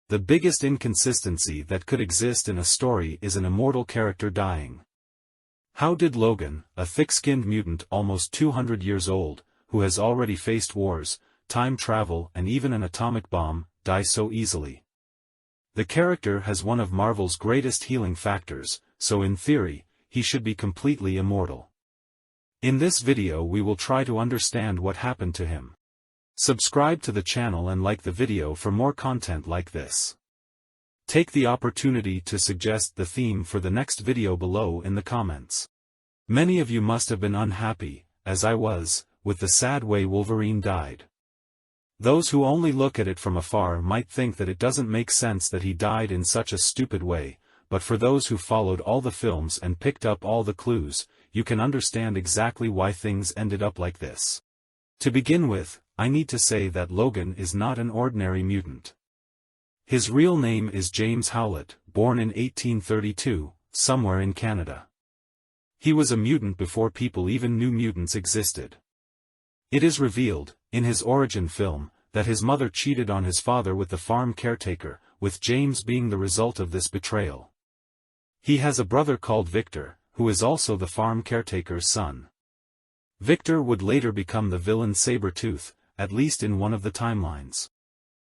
The biggest inconsistency that could exist in a story is an immortal character dying. How did Logan, a thick-skinned mutant almost 200 years old, who has already faced wars, time travel and even an atomic bomb, die so easily? The character has one of Marvel's greatest healing factors, so in theory, he should be completely immortal. In this video we will try to understand what happened to him. Subscribe to the channel and like the video for more content like this. Take the opportunity to suggest the theme for the next video below in the comments. Many of you must have been unhappy, as I was, with the sad way Wolverine died. Those who only look at it from afar might think that it doesn't make sense that he died in such a stupid way, but for those who followed all the films and picked up all the clues, you can understand exactly why things ended up like this. To begin with, I need to say that Logan is not an ordinary mutant. His real name is James Howlett, born in 1832, somewhere in Canada. He was a mutant before people even knew mutants existed. It is revealed, in his origin film, that his mother cheated on his father with the farm caretaker, with James being the result of this betrayal. He has a brother called Victor, who is also the farm caretaker's son. Victor would later become the villain Sabretooth, at least in one of the timelines.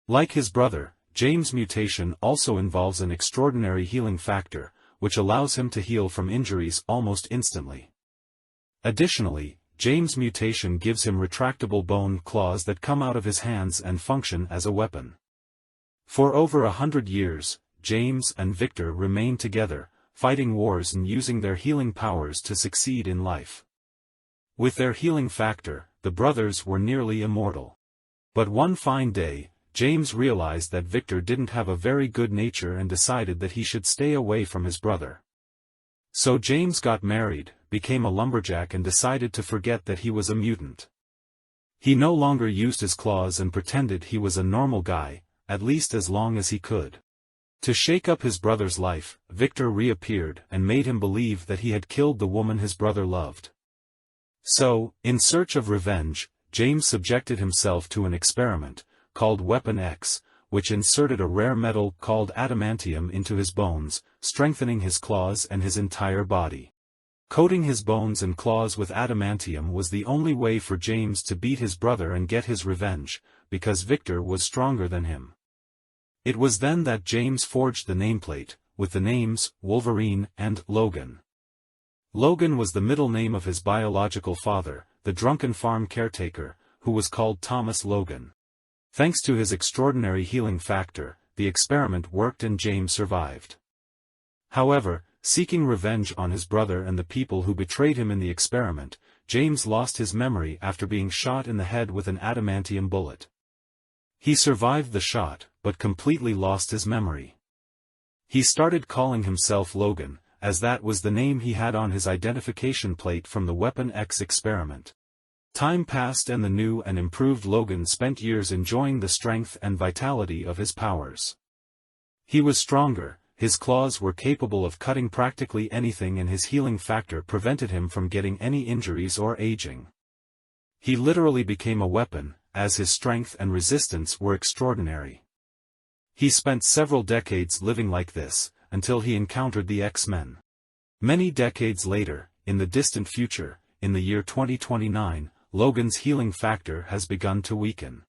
Like his brother, James' mutation also involves an extraordinary healing factor, which allows him to heal from injuries almost instantly. Additionally, James' mutation gives him retractable bone claws that come out of his hands and function as a weapon. For over 100 years, James and Victor remained together, fighting wars and using their healing powers to succeed in life. With their healing factor, the brothers were nearly immortal. But one fine day, James realized that Victor didn't have a very good nature and decided that he should stay away from his brother. So James got married, became a lumberjack and decided to forget that he was a mutant. He no longer used his claws and pretended he was a normal guy, at least as long as he could. To shake up his brother's life, Victor reappeared and made him believe that he had killed the woman his brother loved. So, in search of revenge, James subjected himself to an experiment, called Weapon X, which inserted a rare metal called adamantium into his bones, strengthening his claws and his entire body. Coating his bones and claws with adamantium was the only way for James to beat his brother and get his revenge, because Victor was stronger than him. It was then that James forged the nameplate, with the names Wolverine and Logan. Logan was the middle name of his biological father, the drunken farm caretaker, who was called Thomas Logan. Thanks to his extraordinary healing factor, the experiment worked and James survived. However, seeking revenge on his brother and the people who betrayed him in the experiment, James lost his memory after being shot in the head with an adamantium bullet. He survived the shot, but completely lost his memory. He started calling himself Logan, as that was the name he had on his identification plate from the Weapon X experiment. Time passed and the new and improved Logan spent years enjoying the strength and vitality of his powers. He was stronger, his claws were capable of cutting practically anything and his healing factor prevented him from getting any injuries or aging. He literally became a weapon, as his strength and resistance were extraordinary. He spent several decades living like this, until he encountered the X-Men. Many decades later, in the distant future, in the year 2029, Logan's healing factor has begun to weaken.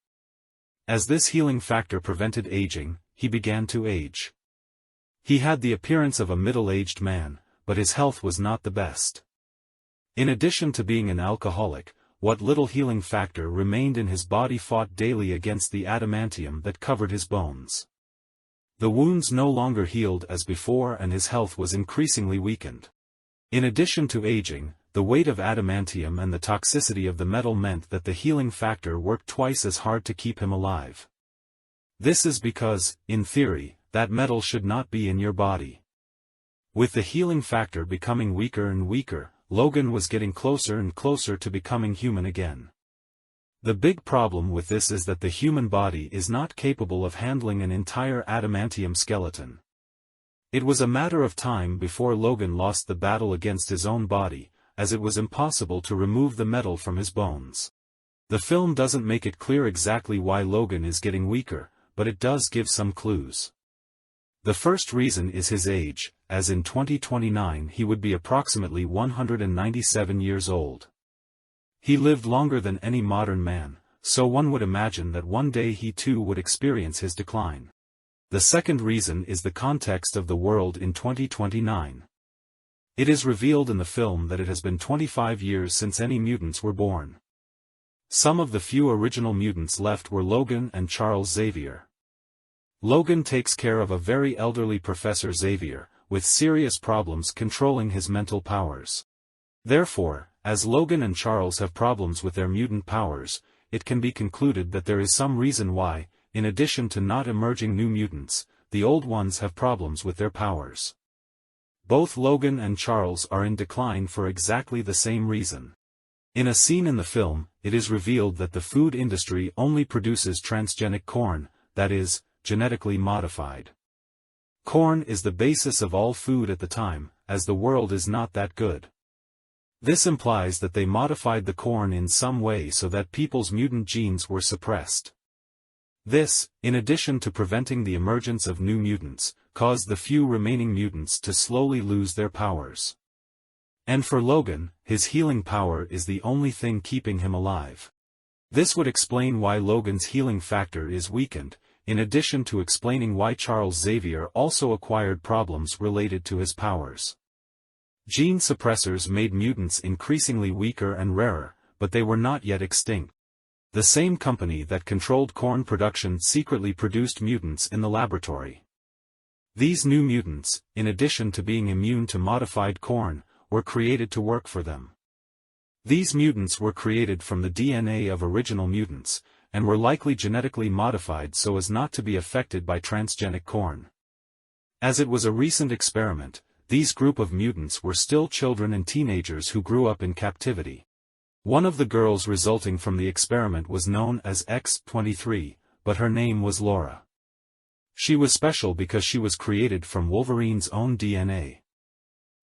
As this healing factor prevented aging, he began to age. He had the appearance of a middle-aged man, but his health was not the best. In addition to being an alcoholic, what little healing factor remained in his body fought daily against the adamantium that covered his bones. The wounds no longer healed as before and his health was increasingly weakened. In addition to aging, the weight of adamantium and the toxicity of the metal meant that the healing factor worked twice as hard to keep him alive. This is because, in theory, that metal should not be in your body. With the healing factor becoming weaker and weaker, Logan was getting closer and closer to becoming human again. The big problem with this is that the human body is not capable of handling an entire adamantium skeleton. It was a matter of time before Logan lost the battle against his own body, as it was impossible to remove the metal from his bones. The film doesn't make it clear exactly why Logan is getting weaker, but it does give some clues. The first reason is his age, as in 2029 he would be approximately 197 years old. He lived longer than any modern man, so one would imagine that one day he too would experience his decline. The second reason is the context of the world in 2029. It is revealed in the film that it has been 25 years since any mutants were born. Some of the few original mutants left were Logan and Charles Xavier. Logan takes care of a very elderly Professor Xavier, with serious problems controlling his mental powers. Therefore, as Logan and Charles have problems with their mutant powers, it can be concluded that there is some reason why, in addition to not emerging new mutants, the old ones have problems with their powers. Both Logan and Charles are in decline for exactly the same reason. In a scene in the film, it is revealed that the food industry only produces transgenic corn, that is, genetically modified. Corn is the basis of all food at the time, as the world is not that good. This implies that they modified the corn in some way so that people's mutant genes were suppressed. This, in addition to preventing the emergence of new mutants, caused the few remaining mutants to slowly lose their powers. And for Logan, his healing power is the only thing keeping him alive. This would explain why Logan's healing factor is weakened, in addition to explaining why Charles Xavier also acquired problems related to his powers. Gene suppressors made mutants increasingly weaker and rarer, but they were not yet extinct. The same company that controlled corn production secretly produced mutants in the laboratory. These new mutants, in addition to being immune to modified corn, were created to work for them. These mutants were created from the DNA of original mutants, and were likely genetically modified so as not to be affected by transgenic corn. As it was a recent experiment, these group of mutants were still children and teenagers who grew up in captivity. One of the girls resulting from the experiment was known as X-23, but her name was Laura. She was special because she was created from Wolverine's own DNA.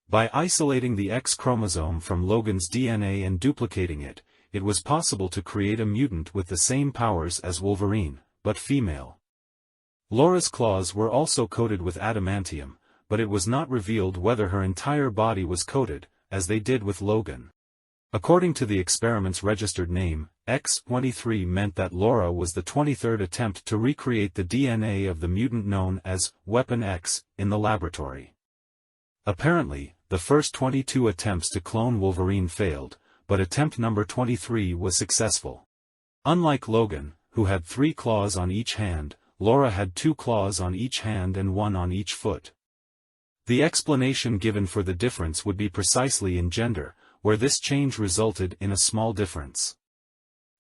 By isolating the X chromosome from Logan's DNA and duplicating it, it was possible to create a mutant with the same powers as Wolverine, but female. Laura's claws were also coated with adamantium, but it was not revealed whether her entire body was coated, as they did with Logan. According to the experiment's registered name, X-23 meant that Laura was the 23rd attempt to recreate the DNA of the mutant known as Weapon X in the laboratory. Apparently, the first 22 attempts to clone Wolverine failed, but attempt number 23 was successful. Unlike Logan, who had 3 claws on each hand, Laura had 2 claws on each hand and 1 on each foot. The explanation given for the difference would be precisely in gender, where this change resulted in a small difference.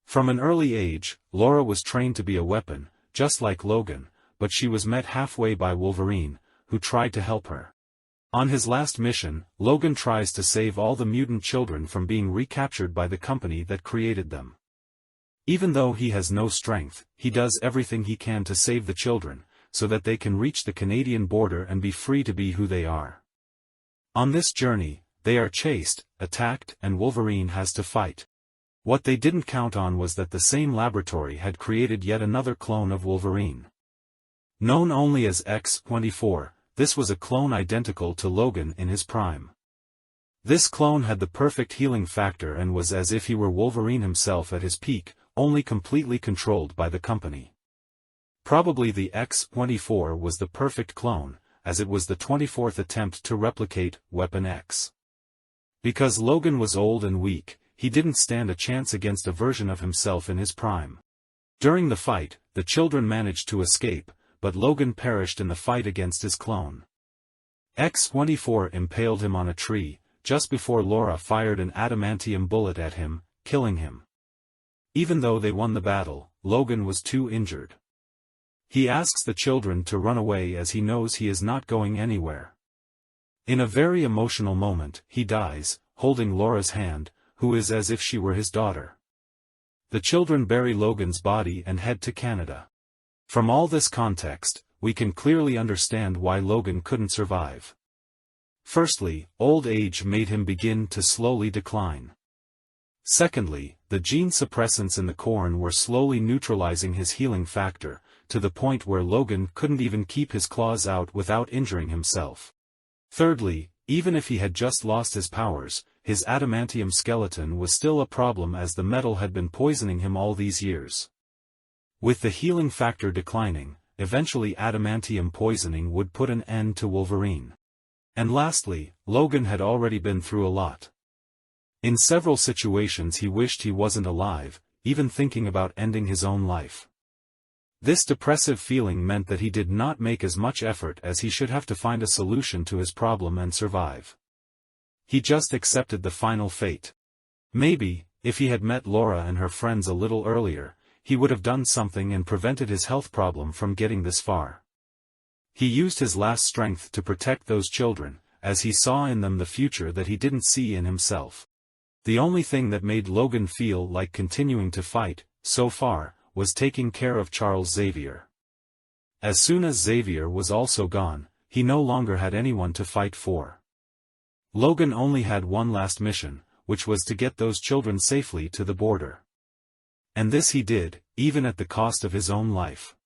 From an early age, Laura was trained to be a weapon, just like Logan, but she was met halfway by Wolverine, who tried to help her. On his last mission, Logan tries to save all the mutant children from being recaptured by the company that created them. Even though he has no strength, he does everything he can to save the children, so that they can reach the Canadian border and be free to be who they are. On this journey, they are chased, attacked, and Wolverine has to fight. What they didn't count on was that the same laboratory had created yet another clone of Wolverine. Known only as X-24, this was a clone identical to Logan in his prime. This clone had the perfect healing factor and was as if he were Wolverine himself at his peak, only completely controlled by the company. Probably the X-24 was the perfect clone, as it was the 24th attempt to replicate Weapon X. Because Logan was old and weak, he didn't stand a chance against a version of himself in his prime. During the fight, the children managed to escape, but Logan perished in the fight against his clone. X-24 impaled him on a tree, just before Laura fired an adamantium bullet at him, killing him. Even though they won the battle, Logan was too injured. He asks the children to run away as he knows he is not going anywhere. In a very emotional moment, he dies, holding Laura's hand, who is as if she were his daughter. The children bury Logan's body and head to Canada. From all this context, we can clearly understand why Logan couldn't survive. Firstly, old age made him begin to slowly decline. Secondly, the gene suppressants in the corn were slowly neutralizing his healing factor, to the point where Logan couldn't even keep his claws out without injuring himself. Thirdly, even if he had just lost his powers, his adamantium skeleton was still a problem as the metal had been poisoning him all these years. With the healing factor declining, eventually adamantium poisoning would put an end to Wolverine. And lastly, Logan had already been through a lot. In several situations he wished he wasn't alive, even thinking about ending his own life. This depressive feeling meant that he did not make as much effort as he should have to find a solution to his problem and survive. He just accepted the final fate. Maybe, if he had met Laura and her friends a little earlier, he would have done something and prevented his health problem from getting this far. He used his last strength to protect those children, as he saw in them the future that he didn't see in himself. The only thing that made Logan feel like continuing to fight, so far, was taking care of Charles Xavier. As soon as Xavier was also gone, he no longer had anyone to fight for. Logan only had one last mission, which was to get those children safely to the border. And this he did, even at the cost of his own life.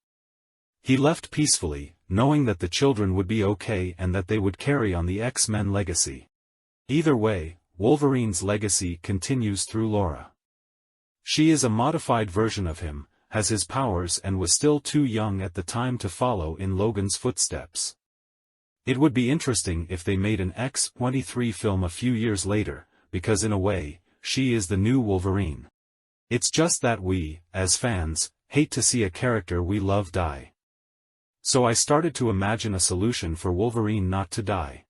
He left peacefully, knowing that the children would be okay and that they would carry on the X-Men legacy. Either way, Wolverine's legacy continues through Laura. She is a modified version of him, has his powers and was still too young at the time to follow in Logan's footsteps. It would be interesting if they made an X-23 film a few years later, because in a way, she is the new Wolverine. It's just that we, as fans, hate to see a character we love die. So I started to imagine a solution for Wolverine not to die.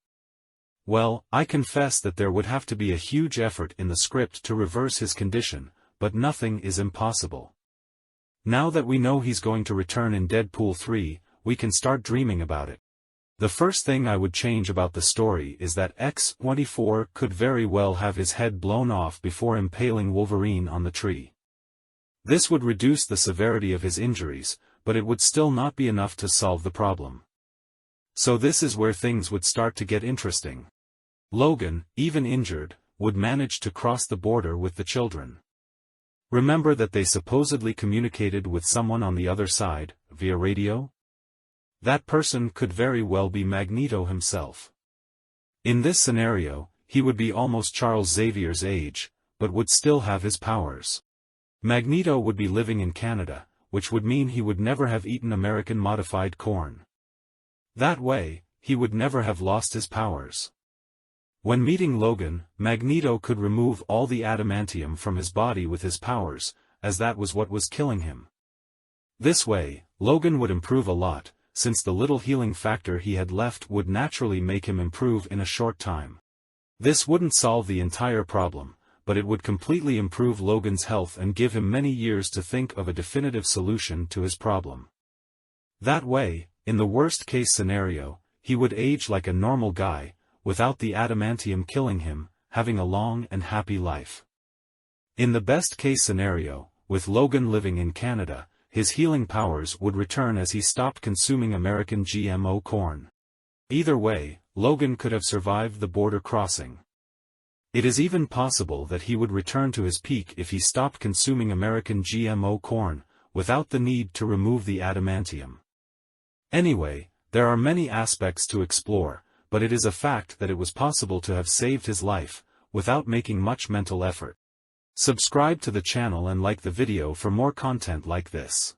Well, I confess that there would have to be a huge effort in the script to reverse his condition, but nothing is impossible. Now that we know he's going to return in Deadpool 3, we can start dreaming about it. The first thing I would change about the story is that X-24 could very well have his head blown off before impaling Wolverine on the tree. This would reduce the severity of his injuries, but it would still not be enough to solve the problem. So this is where things would start to get interesting. Logan, even injured, would manage to cross the border with the children. Remember that they supposedly communicated with someone on the other side, via radio? That person could very well be Magneto himself. In this scenario, he would be almost Charles Xavier's age, but would still have his powers. Magneto would be living in Canada, which would mean he would never have eaten American modified corn. That way, he would never have lost his powers. When meeting Logan, Magneto could remove all the adamantium from his body with his powers, as that was what was killing him. This way, Logan would improve a lot, since the little healing factor he had left would naturally make him improve in a short time. This wouldn't solve the entire problem, but it would completely improve Logan's health and give him many years to think of a definitive solution to his problem. That way, in the worst-case scenario, he would age like a normal guy, without the adamantium killing him, having a long and happy life. In the best-case scenario, with Logan living in Canada, his healing powers would return as he stopped consuming American GMO corn. Either way, Logan could have survived the border crossing. It is even possible that he would return to his peak if he stopped consuming American GMO corn, without the need to remove the adamantium. Anyway, there are many aspects to explore, but it is a fact that it was possible to have saved his life, without making much mental effort. Subscribe to the channel and like the video for more content like this.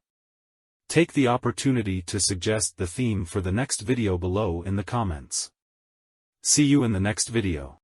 Take the opportunity to suggest the theme for the next video below in the comments. See you in the next video.